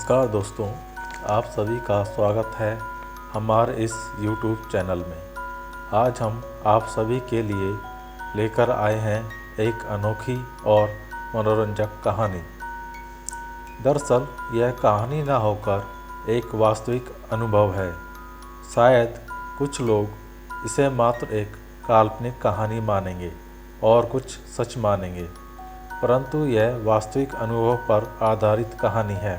नमस्कार दोस्तों, आप सभी का स्वागत है हमारे इस YouTube चैनल में। आज हम आप सभी के लिए लेकर आए हैं एक अनोखी और मनोरंजक कहानी। दरअसल यह कहानी ना होकर एक वास्तविक अनुभव है। शायद कुछ लोग इसे मात्र एक काल्पनिक कहानी मानेंगे और कुछ सच मानेंगे, परंतु यह वास्तविक अनुभव पर आधारित कहानी है।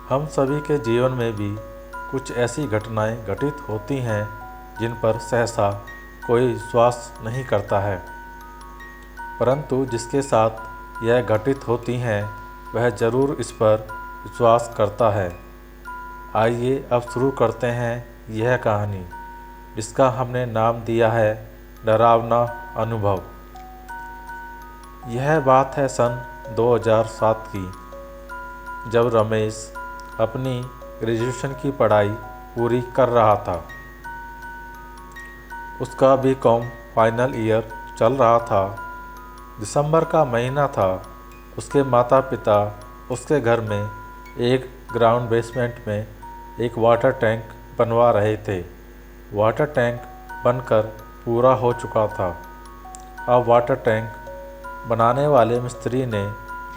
हम सभी के जीवन में भी कुछ ऐसी घटनाएं घटित होती हैं जिन पर सहसा कोई विश्वास नहीं करता है, परंतु जिसके साथ यह घटित होती हैं वह ज़रूर इस पर विश्वास करता है। आइए अब शुरू करते हैं यह कहानी, जिसका हमने नाम दिया है डरावना अनुभव। यह बात है सन 2007 की, जब रमेश अपनी ग्रेजुएशन की पढ़ाई पूरी कर रहा था। उसका बीकॉम फाइनल ईयर चल रहा था। दिसंबर का महीना था। उसके माता पिता उसके घर में एक ग्राउंड बेसमेंट में एक वाटर टैंक बनवा रहे थे। वाटर टैंक बनकर पूरा हो चुका था। अब वाटर टैंक बनाने वाले मिस्त्री ने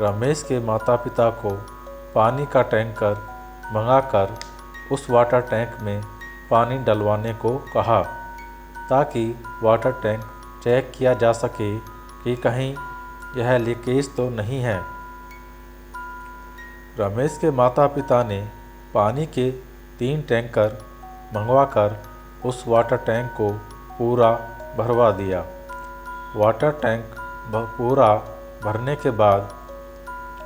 रमेश के माता पिता को पानी का टैंकर मंगाकर उस वाटर टैंक में पानी डलवाने को कहा, ताकि वाटर टैंक चेक किया जा सके कि कहीं यह लीकेज तो नहीं है। रमेश के माता पिता ने पानी के 3 टैंकर मंगवाकर उस वाटर टैंक को पूरा भरवा दिया। वाटर टैंक पूरा भरने के बाद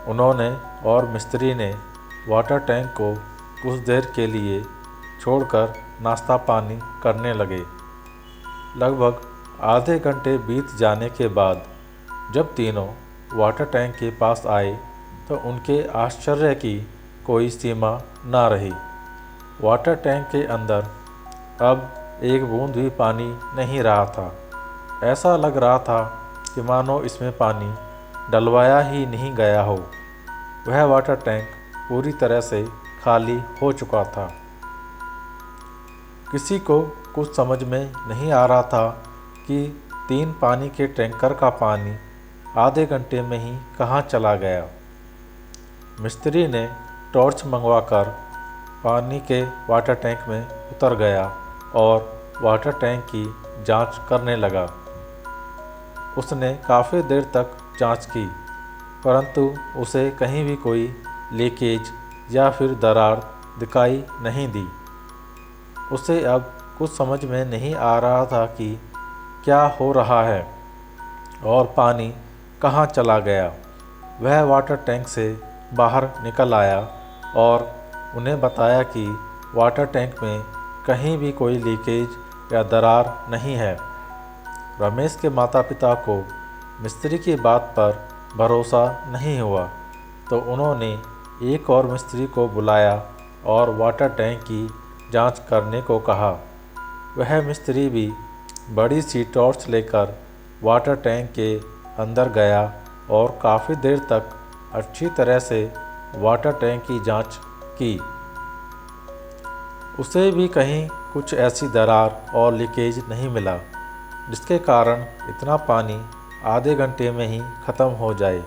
उन्होंने और मिस्त्री ने वाटर टैंक को कुछ देर के लिए छोड़कर नाश्ता पानी करने लगे। लगभग आधे घंटे बीत जाने के बाद जब तीनों वाटर टैंक के पास आए तो उनके आश्चर्य की कोई सीमा न रही। वाटर टैंक के अंदर अब एक बूंद भी पानी नहीं रहा था। ऐसा लग रहा था कि मानो इसमें पानी डलवाया ही नहीं गया हो। वह वाटर टैंक पूरी तरह से खाली हो चुका था। किसी को कुछ समझ में नहीं आ रहा था कि 3 पानी के टैंकर का पानी आधे घंटे में ही कहाँ चला गया। मिस्त्री ने टॉर्च मंगवाकर पानी के वाटर टैंक में उतर गया और वाटर टैंक की जांच करने लगा। उसने काफ़ी देर तक जांच की, परंतु उसे कहीं भी कोई लीकेज या फिर दरार दिखाई नहीं दी। उसे अब कुछ समझ में नहीं आ रहा था कि क्या हो रहा है और पानी कहाँ चला गया। वह वाटर टैंक से बाहर निकल आया और उन्हें बताया कि वाटर टैंक में कहीं भी कोई लीकेज या दरार नहीं है। रमेश के माता पिता को मिस्त्री की बात पर भरोसा नहीं हुआ, तो उन्होंने एक और मिस्त्री को बुलाया और वाटर टैंक की जांच करने को कहा। वह मिस्त्री भी बड़ी सी टॉर्च लेकर वाटर टैंक के अंदर गया और काफ़ी देर तक अच्छी तरह से वाटर टैंक की जांच की। उसे भी कहीं कुछ ऐसी दरार और लीकेज नहीं मिला जिसके कारण इतना पानी आधे घंटे में ही ख़त्म हो जाए।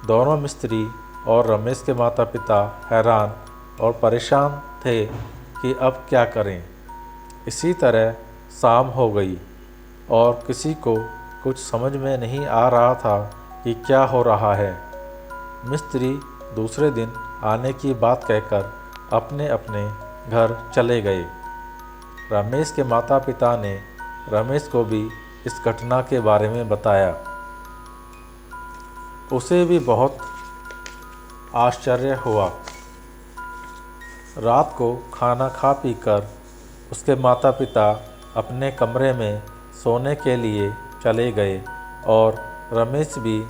दोनों मिस्त्री और रमेश के माता पिता हैरान और परेशान थे कि अब क्या करें। इसी तरह शाम हो गई और किसी को कुछ समझ में नहीं आ रहा था कि क्या हो रहा है। मिस्त्री दूसरे दिन आने की बात कहकर अपने अपने घर चले गए। रमेश के माता पिता ने रमेश को भी इस घटना के बारे में बताया। उसे भी बहुत आश्चर्य हुआ। रात को खाना खा पी कर उसके माता पिता अपने कमरे में सोने के लिए चले गए और रमेश भी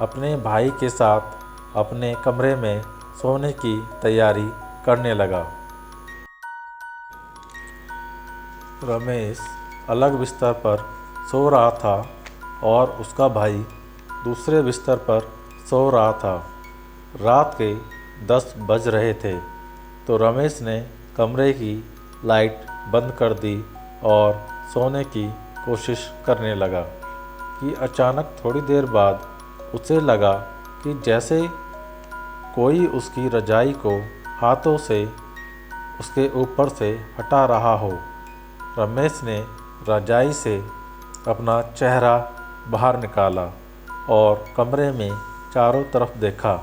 अपने भाई के साथ अपने कमरे में सोने की तैयारी करने लगा। रमेश अलग बिस्तर पर सो रहा था और उसका भाई दूसरे बिस्तर पर सो रहा था। रात के 10 बज रहे थे तो रमेश ने कमरे की लाइट बंद कर दी और सोने की कोशिश करने लगा कि अचानक थोड़ी देर बाद उसे लगा कि जैसे कोई उसकी रजाई को हाथों से उसके ऊपर से हटा रहा हो। रमेश ने रजाई से अपना चेहरा बाहर निकाला और कमरे में चारों तरफ देखा।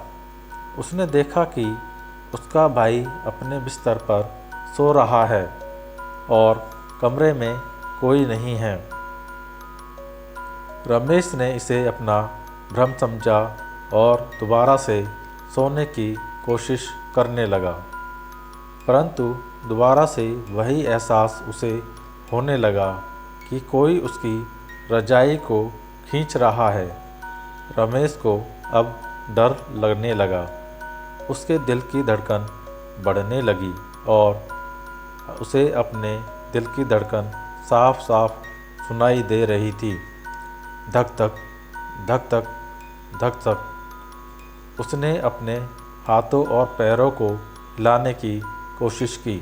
उसने देखा कि उसका भाई अपने बिस्तर पर सो रहा है और कमरे में कोई नहीं है। रमेश ने इसे अपना भ्रम समझा और दोबारा से सोने की कोशिश करने लगा, परंतु दोबारा से वही एहसास उसे होने लगा कि कोई उसकी रजाई को खींच रहा है। रमेश को अब डर लगने लगा। उसके दिल की धड़कन बढ़ने लगी और उसे अपने दिल की धड़कन साफ साफ सुनाई दे रही थी, धक धक धक धक धक धक। उसने अपने हाथों और पैरों को हिलाने की कोशिश की,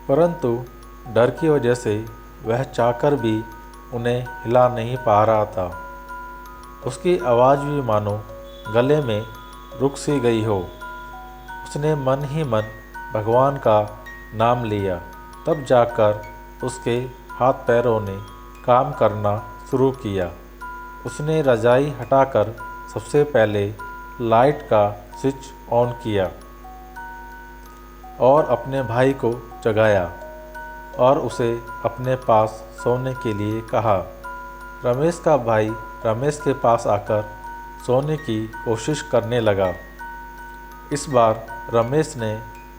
परंतु डर की वजह से वह चाहकर भी उन्हें हिला नहीं पा रहा था। उसकी आवाज़ भी मानो गले में रुक सी गई हो। उसने मन ही मन भगवान का नाम लिया, तब जाकर उसके हाथ पैरों ने काम करना शुरू किया। उसने रजाई हटाकर सबसे पहले लाइट का स्विच ऑन किया और अपने भाई को जगाया और उसे अपने पास सोने के लिए कहा। रमेश का भाई रमेश के पास आकर सोने की कोशिश करने लगा। इस बार रमेश ने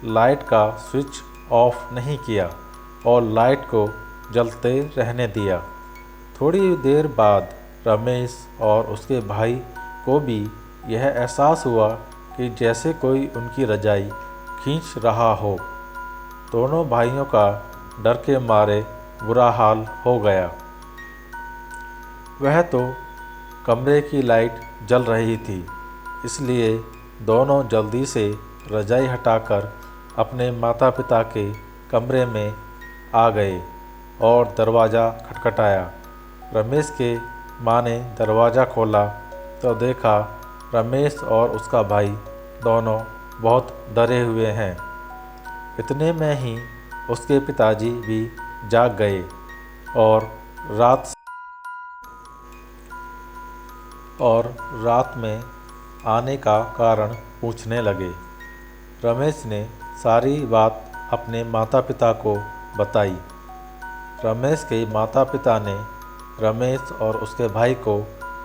लाइट का स्विच ऑफ नहीं किया और लाइट को जलते रहने दिया। थोड़ी देर बाद रमेश और उसके भाई को भी यह एहसास हुआ कि जैसे कोई उनकी रजाई खींच रहा हो। दोनों भाइयों का डर के मारे बुरा हाल हो गया। वह तो कमरे की लाइट जल रही थी, इसलिए दोनों जल्दी से रजाई हटाकर अपने माता पिता के कमरे में आ गए और दरवाज़ा खटखटाया। रमेश के माँ ने दरवाज़ा खोला तो देखा रमेश और उसका भाई दोनों बहुत डरे हुए हैं। इतने में ही उसके पिताजी भी जाग गए और रात में आने का कारण पूछने लगे। रमेश ने सारी बात अपने माता पिता को बताई। रमेश के माता पिता ने रमेश और उसके भाई को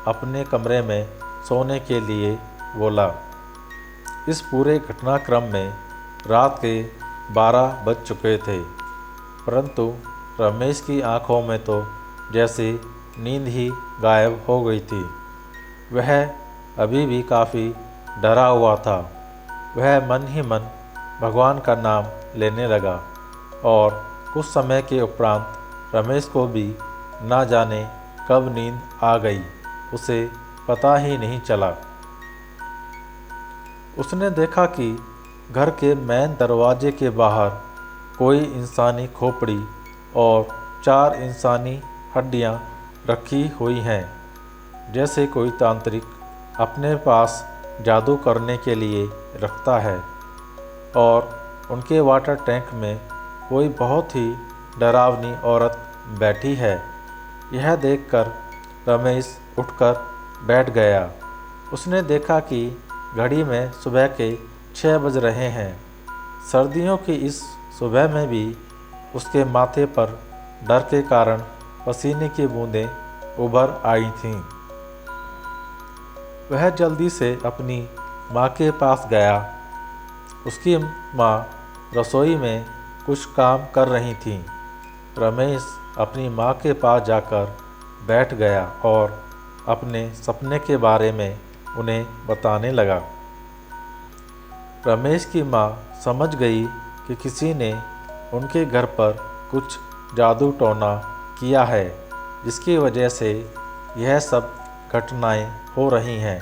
अपने कमरे में सोने के लिए बोला। इस पूरे घटनाक्रम में रात के 12 बज चुके थे, परंतु रमेश की आंखों में तो जैसे नींद ही गायब हो गई थी। वह अभी भी काफ़ी डरा हुआ था। वह मन ही मन भगवान का नाम लेने लगा और कुछ समय के उपरांत रमेश को भी ना जाने कब नींद आ गई, उसे पता ही नहीं चला। उसने देखा कि घर के मेन दरवाजे के बाहर कोई इंसानी खोपड़ी और 4 इंसानी हड्डियां रखी हुई हैं, जैसे कोई तांत्रिक अपने पास जादू करने के लिए रखता है। और उनके वाटर टैंक में कोई बहुत ही डरावनी औरत बैठी है। यह देखकर रमेश उठकर बैठ गया। उसने देखा कि घड़ी में सुबह के 6 बज रहे हैं। सर्दियों की इस सुबह में भी उसके माथे पर डर के कारण पसीने की बूंदें उभर आई थीं। वह जल्दी से अपनी माँ के पास गया। उसकी माँ रसोई में कुछ काम कर रही थी। रमेश अपनी माँ के पास जाकर बैठ गया और अपने सपने के बारे में उन्हें बताने लगा। रमेश की माँ समझ गई कि किसी ने उनके घर पर कुछ जादू टोना किया है, जिसकी वजह से यह सब घटनाएं हो रही हैं।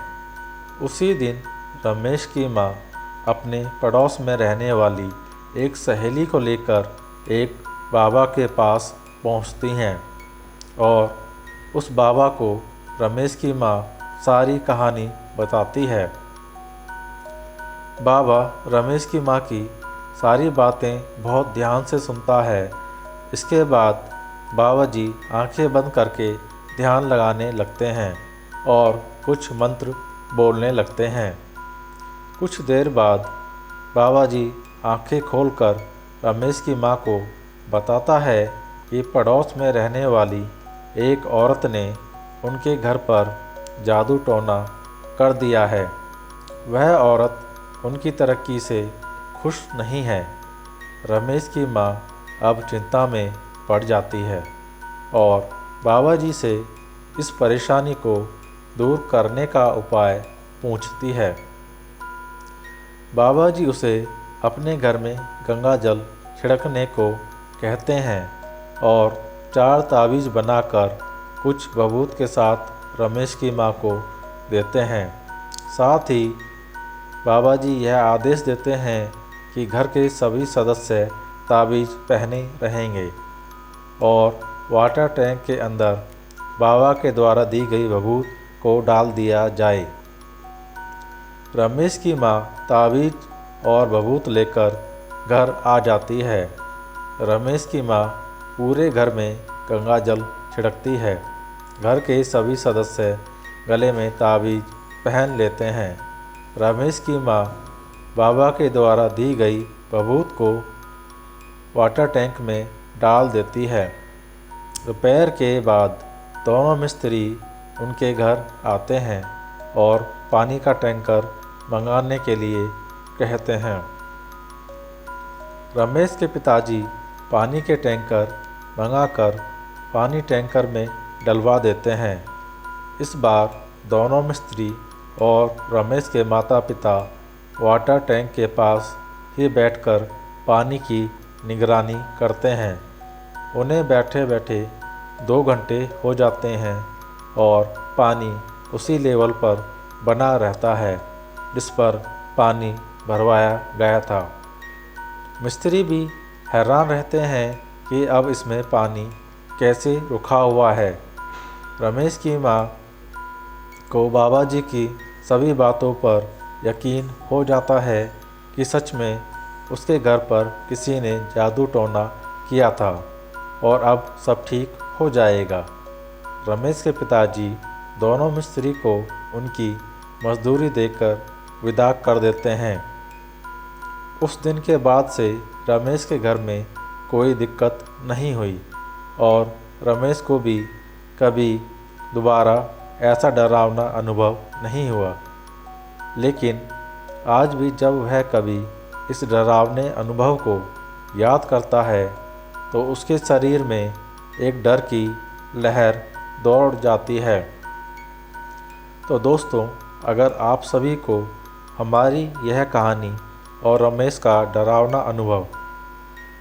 उसी दिन रमेश की माँ अपने पड़ोस में रहने वाली एक सहेली को लेकर एक बाबा के पास पहुंचती हैं और उस बाबा को रमेश की माँ सारी कहानी बताती है। बाबा रमेश की माँ की सारी बातें बहुत ध्यान से सुनता है। इसके बाद बाबा जी आंखें बंद करके ध्यान लगाने लगते हैं और कुछ मंत्र बोलने लगते हैं। कुछ देर बाद बाबा जी आंखें खोलकर रमेश की माँ को बताता है कि पड़ोस में रहने वाली एक औरत ने उनके घर पर जादू टोना कर दिया है। वह औरत उनकी तरक्की से खुश नहीं है। रमेश की माँ अब चिंता में पड़ जाती है और बाबा जी से इस परेशानी को दूर करने का उपाय पूछती है। बाबा जी उसे अपने घर में गंगा जल छिड़कने को कहते हैं और 4 ताबीज़ बनाकर कुछ बबूत के साथ रमेश की माँ को देते हैं। साथ ही बाबा जी यह आदेश देते हैं कि घर के सभी सदस्य ताबीज़ पहने रहेंगे और वाटर टैंक के अंदर बाबा के द्वारा दी गई बबूत को डाल दिया जाए। रमेश की माँ ताबीज़ और बबूत लेकर घर आ जाती है। रमेश की माँ पूरे घर में गंगा जल छिड़कती है। घर के सभी सदस्य गले में ताबीज़ पहन लेते हैं। रमेश की माँ बाबा के द्वारा दी गई बबूत को वाटर टैंक में डाल देती है। दोपहर के बाद दोनों मिस्त्री उनके घर आते हैं और पानी का टैंकर मंगाने के लिए कहते हैं। रमेश के पिताजी पानी के टैंकर मंगाकर पानी टैंकर में डलवा देते हैं। इस बार दोनों मिस्त्री और रमेश के माता पिता वाटर टैंक के पास ही बैठकर पानी की निगरानी करते हैं। उन्हें बैठे बैठे 2 घंटे हो जाते हैं और पानी उसी लेवल पर बना रहता है जिस पर पानी भरवाया गया था। मिस्त्री भी हैरान रहते हैं कि अब इसमें पानी कैसे रुका हुआ है। रमेश की माँ को बाबा जी की सभी बातों पर यकीन हो जाता है कि सच में उसके घर पर किसी ने जादू टोना किया था और अब सब ठीक हो जाएगा। रमेश के पिताजी दोनों मिस्त्री को उनकी मजदूरी देकर विदा कर देते हैं। उस दिन के बाद से रमेश के घर में कोई दिक्कत नहीं हुई और रमेश को भी कभी दोबारा ऐसा डरावना अनुभव नहीं हुआ। लेकिन आज भी जब वह कभी इस डरावने अनुभव को याद करता है तो उसके शरीर में एक डर की लहर दौड़ जाती है। तो दोस्तों, अगर आप सभी को हमारी यह कहानी और रमेश का डरावना अनुभव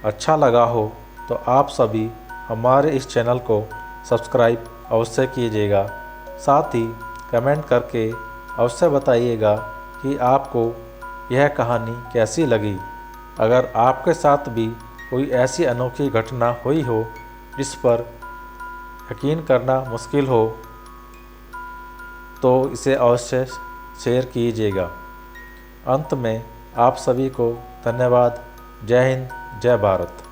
अच्छा लगा हो तो आप सभी हमारे इस चैनल को सब्सक्राइब अवश्य कीजिएगा। साथ ही कमेंट करके अवश्य बताइएगा कि आपको यह कहानी कैसी लगी। अगर आपके साथ भी कोई ऐसी अनोखी घटना हुई हो जिस पर यकीन करना मुश्किल हो तो इसे अवश्य शेयर कीजिएगा। अंत में आप सभी को धन्यवाद। जय हिंद, जय भारत।